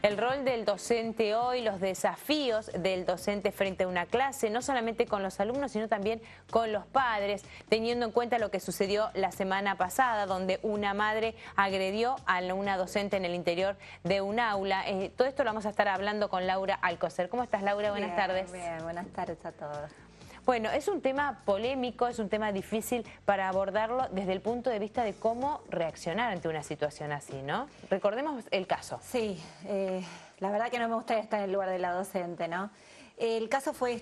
El rol del docente hoy, los desafíos del docente frente a una clase, no solamente con los alumnos, sino también con los padres, teniendo en cuenta lo que sucedió la semana pasada, donde una madre agredió a una docente en el interior de un aula. Todo esto lo vamos a estar hablando con Laura Alcocer. ¿Cómo estás, Laura? Buenas tardes. Bien, buenas tardes a todos. Bueno, es un tema polémico, es un tema difícil para abordarlo desde el punto de vista de cómo reaccionar ante una situación así, ¿no? Recordemos el caso. Sí, la verdad que no me gustaría estar en el lugar de la docente, ¿no? El caso fue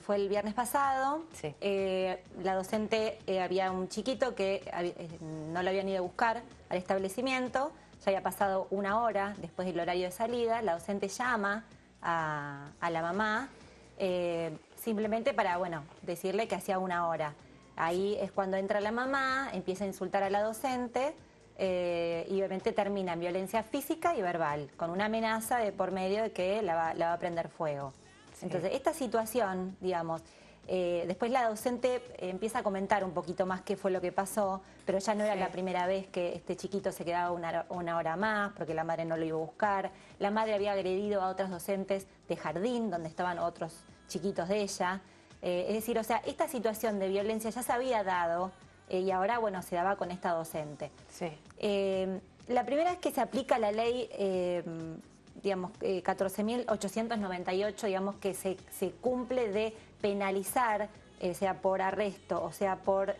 fue el viernes pasado. Sí. La docente, había un chiquito que no lo habían ido a buscar al establecimiento, ya había pasado una hora después del horario de salida. La docente llama a la mamá, simplemente para, bueno, decirle que hacía una hora. Ahí es cuando entra la mamá, empieza a insultar a la docente y obviamente termina en violencia física y verbal, con una amenaza de por medio de que la va a prender fuego. Sí. Entonces, esta situación, digamos, después la docente empieza a comentar un poquito más qué fue lo que pasó, pero ya no era la primera vez que este chiquito se quedaba una hora más porque la madre no lo iba a buscar. La madre había agredido a otras docentes de jardín, donde estaban otros chiquitos de ella. Es decir, o sea, esta situación de violencia ya se había dado y ahora, bueno, se daba con esta docente. Sí. La primera vez que se aplica la ley, digamos, 14.898, digamos, que se cumple de penalizar, sea por arresto o sea por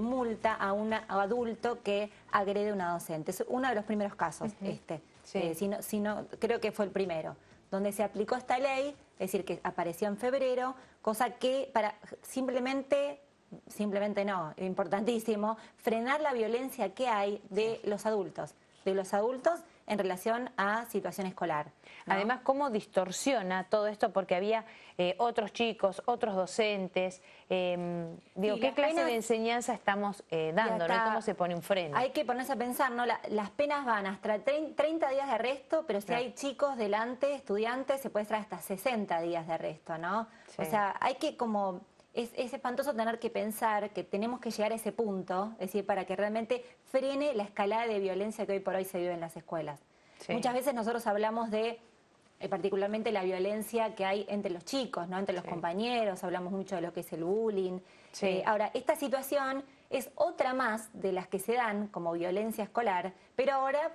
multa a un adulto que agrede a una docente. Es uno de los primeros casos, Sí. Si no, creo que fue el primero, donde se aplicó esta ley, es decir, que apareció en febrero, cosa que para simplemente no, importantísimo, frenar la violencia que hay de los adultos en relación a situación escolar, ¿no? Además, cómo distorsiona todo esto, porque había otros chicos, otros docentes. Digo, sí, ¿qué clase de enseñanza estamos dando, ¿no? ¿Cómo se pone un freno? Hay que ponerse a pensar, ¿no? Las penas van hasta 30 días de arresto, pero si hay chicos delante, estudiantes, se puede estar hasta 60 días de arresto, ¿no? Sí. O sea, hay que como... Es espantoso tener que pensar que tenemos que llegar a ese punto, es decir, para que realmente frene la escalada de violencia que hoy por hoy se vive en las escuelas. Sí. Muchas veces nosotros hablamos de, particularmente la violencia que hay entre los chicos, ¿no? Entre los compañeros, hablamos mucho de lo que es el bullying. Sí. Ahora, esta situación es otra más de las que se dan como violencia escolar, pero ahora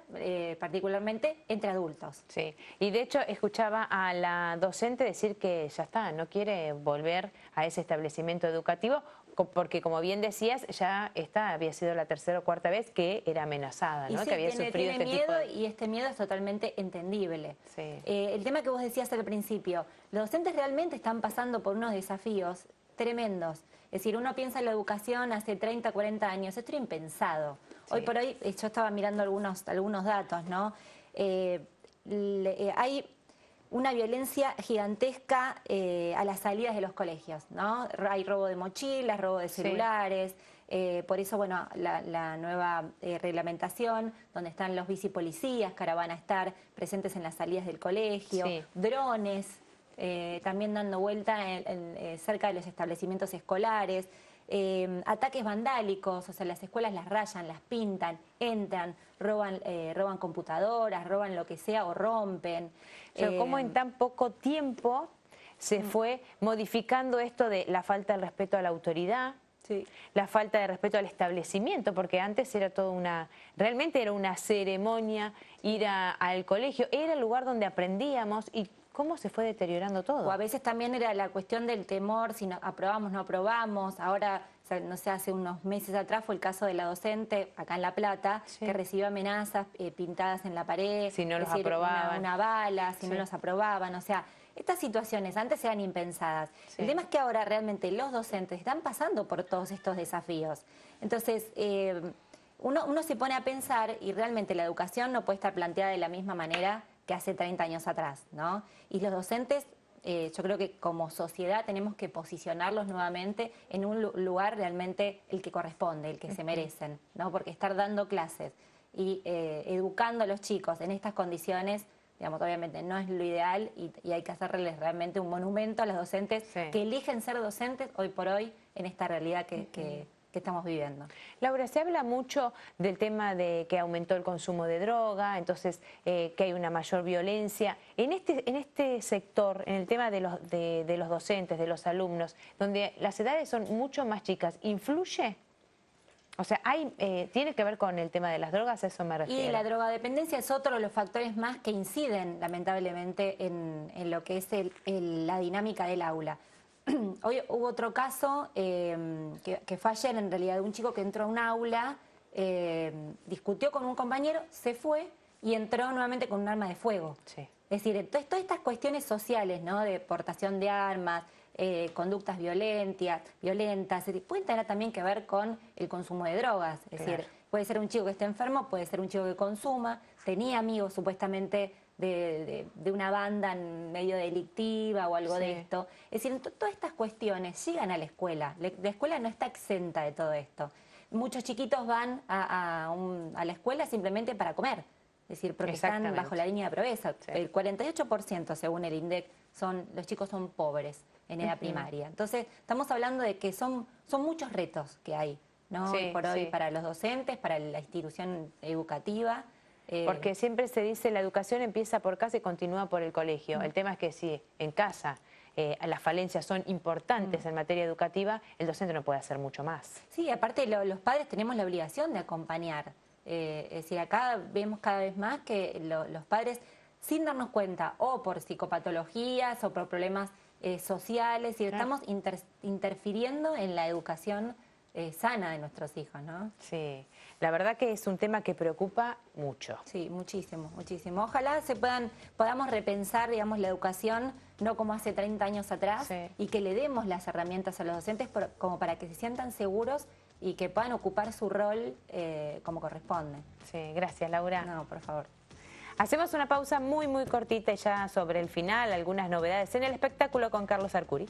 particularmente entre adultos. Sí, y de hecho escuchaba a la docente decir que ya está, no quiere volver a ese establecimiento educativo, porque como bien decías, ya esta había sido la tercera o cuarta vez que era amenazada, ¿no? Sí, que había sufrido tiene este miedo, tipo de... y este miedo es totalmente entendible. Sí. El tema que vos decías al principio, los docentes realmente están pasando por unos desafíos tremendos. Es decir, uno piensa en la educación hace 30, 40 años, esto era impensado. Sí. Hoy por hoy, yo estaba mirando algunos datos, ¿no? Hay una violencia gigantesca a las salidas de los colegios, ¿no? Hay robo de mochilas, robo de celulares, por eso, bueno, la nueva reglamentación, donde están los bicipolicías, que ahora van a estar presentes en las salidas del colegio, drones, también dando vuelta cerca de los establecimientos escolares, ataques vandálicos, o sea, las escuelas las rayan, las pintan, entran, roban computadoras, roban lo que sea o rompen. Pero cómo en tan poco tiempo se fue modificando esto de la falta de respeto a la autoridad, la falta de respeto al establecimiento, porque antes era realmente era una ceremonia ir al colegio, era el lugar donde aprendíamos y cómo se fue deteriorando todo. O a veces también era la cuestión del temor, si aprobamos, no aprobamos. Ahora, no sé, hace unos meses atrás fue el caso de la docente acá en La Plata, que recibió amenazas pintadas en la pared. Si no los aprobaban. Una bala, si no los aprobaban. O sea, estas situaciones antes eran impensadas. El tema es que ahora realmente los docentes están pasando por todos estos desafíos. Entonces, uno se pone a pensar y realmente la educación no puede estar planteada de la misma manera que hace 30 años atrás, ¿no? Y los docentes, yo creo que como sociedad tenemos que posicionarlos nuevamente en un lugar realmente el que corresponde, el que se merecen, ¿no? Porque estar dando clases y educando a los chicos en estas condiciones, digamos, obviamente no es lo ideal y hay que hacerles realmente un monumento a los docentes que eligen ser docentes hoy por hoy en esta realidad que que estamos viviendo. Laura, se habla mucho del tema de que aumentó el consumo de droga, entonces que hay una mayor violencia. En este sector, en el tema de los docentes, de los alumnos, donde las edades son mucho más chicas, ¿influye? O sea, ¿tiene que ver con el tema de las drogas? A eso me refiero. Y la drogadependencia es otro de los factores más que inciden, lamentablemente, en lo que es la dinámica del aula. Hoy hubo otro caso que fue ayer, en realidad, de un chico que entró a un aula, discutió con un compañero, se fue y entró nuevamente con un arma de fuego. Sí. Es decir, todas estas cuestiones sociales, ¿no?, de portación de armas, conductas violentas, pueden tener también que ver con el consumo de drogas. Es decir, puede ser un chico que esté enfermo, puede ser un chico que consuma, tenía amigos supuestamente de una banda medio delictiva o algo de esto. Es decir, todas estas cuestiones llegan a la escuela. La escuela no está exenta de todo esto. Muchos chiquitos van a la escuela simplemente para comer. Es decir, porque están bajo la línea de pobreza. Sí. El 48%, según el INDEC, los chicos son pobres en edad primaria. Entonces, estamos hablando de que son muchos retos que hay, ¿no? Sí, por hoy para los docentes, para la institución educativa. Porque siempre se dice la educación empieza por casa y continúa por el colegio. El tema es que si en casa las falencias son importantes en materia educativa, el docente no puede hacer mucho más. Sí, aparte los padres tenemos la obligación de acompañar. Es decir, acá vemos cada vez más que los padres, sin darnos cuenta, o por psicopatologías o por problemas sociales, y estamos interfiriendo en la educación sana de nuestros hijos, ¿no? Sí, la verdad que es un tema que preocupa mucho. Sí, muchísimo, muchísimo. Ojalá podamos repensar, digamos, la educación, no como hace 30 años atrás, y que le demos las herramientas a los docentes como para que se sientan seguros y que puedan ocupar su rol como corresponde. Sí, gracias, Laura. No, por favor. Hacemos una pausa muy cortita y ya sobre el final, algunas novedades en el espectáculo con Carlos Arcuri.